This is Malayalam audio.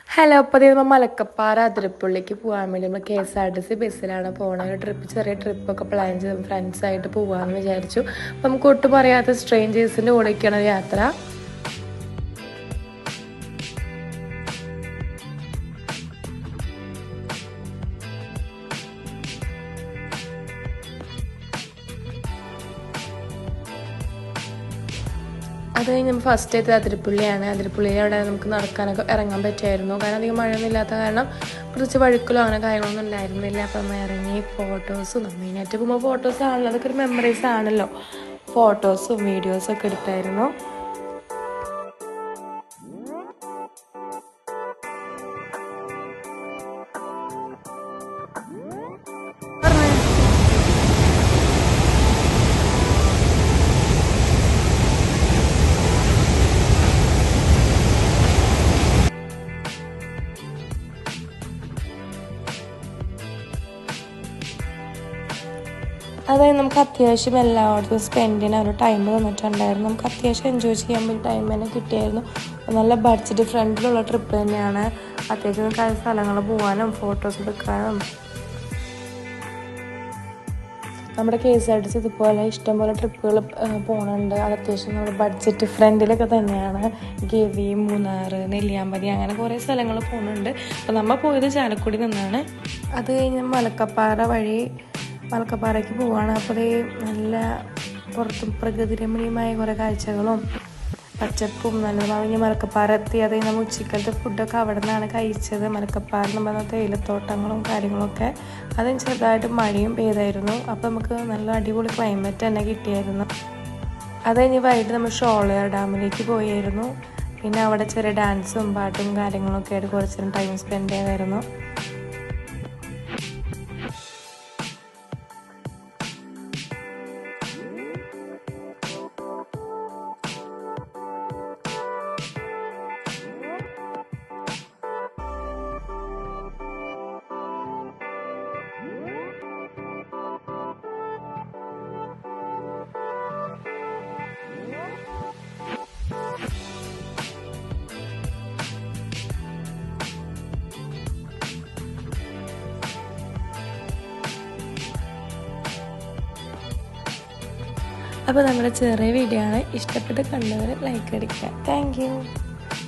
ഹലോ, അപ്പോൾ നമ്മൾ മലക്കപ്പാറ അതിരപ്പള്ളിക്ക് പോകാൻ വേണ്ടി നമ്മൾ KSRTC ബസ്സിലാണ് പോകുന്നത്. ഒരു ട്രിപ്പ്, ചെറിയ ട്രിപ്പൊക്കെ പ്ലാൻ ചെയ്ത് ഫ്രണ്ട്സായിട്ട് പോകാമെന്ന് വിചാരിച്ചു. അപ്പം നമുക്ക് ഒട്ടും പറയാത്ത സ്ട്രേഞ്ചേഴ്സിൻ്റെ കൂടെയൊക്കെയാണ് യാത്ര. അത് കഴിഞ്ഞ് നമ്മൾ ഫസ്റ്റ് എത്തിയത് അതിരപ്പള്ളിയാണ്. അതിരപ്പള്ളിയിൽ അവിടെ നമുക്ക് നടക്കാനൊക്കെ ഇറങ്ങാൻ പറ്റുമായിരുന്നു. കാരണം അധികം മഴയൊന്നും ഇല്ലാത്ത കാരണം കുറച്ച് വഴുക്കലോ അങ്ങനെ കാര്യങ്ങളൊന്നും ഉണ്ടായിരുന്നില്ല. അപ്പം നമ്മൾ ഇറങ്ങി ഫോട്ടോസും, മെയിനായിട്ട് പോകുമ്പോൾ ഫോട്ടോസ് ആണല്ലോ, അതൊക്കെ ഒരു മെമ്മറീസ് ആണല്ലോ. ഫോട്ടോസും വീഡിയോസും ഒക്കെ എടുത്തായിരുന്നു. അതായത് നമുക്ക് അത്യാവശ്യം എല്ലായിടത്തും സ്പെൻഡ് ചെയ്യാൻ ഒരു ടൈം തന്നിട്ടുണ്ടായിരുന്നു. നമുക്ക് അത്യാവശ്യം എൻജോയ് ചെയ്യാൻ വേണ്ടി ടൈം തന്നെ കിട്ടിയായിരുന്നു. നല്ല ബഡ്ജറ്റ് ഫ്രണ്ടിലുള്ള ട്രിപ്പ് തന്നെയാണ്. അത്യാവശ്യം കാര്യം സ്ഥലങ്ങൾ പോകാനും ഫോട്ടോസ് എടുക്കാനും. നമ്മുടെ KSRTC ഇതുപോലെ ഇഷ്ടംപോലെ ട്രിപ്പുകൾ പോകുന്നുണ്ട്. അത് അത്യാവശ്യം നമ്മുടെ ബഡ്ജറ്റ് ഫ്രണ്ടിലൊക്കെ തന്നെയാണ്. ഗവി, മൂന്നാർ, നെല്ലിയാമ്പതി അങ്ങനെ കുറേ സ്ഥലങ്ങൾ പോകുന്നുണ്ട്. അപ്പോൾ നമ്മൾ പോയത് ചാലക്കുടി നിന്നാണ്. അത് കഴിഞ്ഞ് മലക്കപ്പാറയ്ക്ക് പോവുകയാണ്. അപ്പോൾ നല്ല പുറത്തും പ്രകൃതി രമണീയമായ കുറേ കാഴ്ചകളും പച്ചപ്പും നല്ലതാണ്. മലക്കപ്പാറ എത്തി. അത് നമ്മൾ ഉച്ചക്കലത്തെ ഫുഡൊക്കെ അവിടെ നിന്നാണ് കഴിച്ചത്. മലക്കപ്പാറ എന്ന് പറഞ്ഞ തേയിലത്തോട്ടങ്ങളും കാര്യങ്ങളൊക്കെ. അതിന് ചെറുതായിട്ട് മഴയും പെയ്തായിരുന്നു. അപ്പോൾ നമുക്ക് നല്ല അടിപൊളി ക്ലൈമറ്റ് തന്നെ കിട്ടിയായിരുന്നു. അത് കഴിഞ്ഞ് വൈകിട്ട് നമ്മൾ ഷോളയാർ ഡാമിലേക്ക് പോയായിരുന്നു. പിന്നെ അവിടെ ചെറിയ ഡാൻസും പാട്ടും കാര്യങ്ങളൊക്കെ ആയിട്ട് കുറച്ച് നേരം ടൈം സ്പെൻഡ് ചെയ്തായിരുന്നു. അപ്പോൾ നമ്മുടെ ചെറിയ വീഡിയോ ആണ്. ഇഷ്ടപ്പെട്ട് കണ്ടവർ ലൈക്ക് അടിക്കുക. Thank you.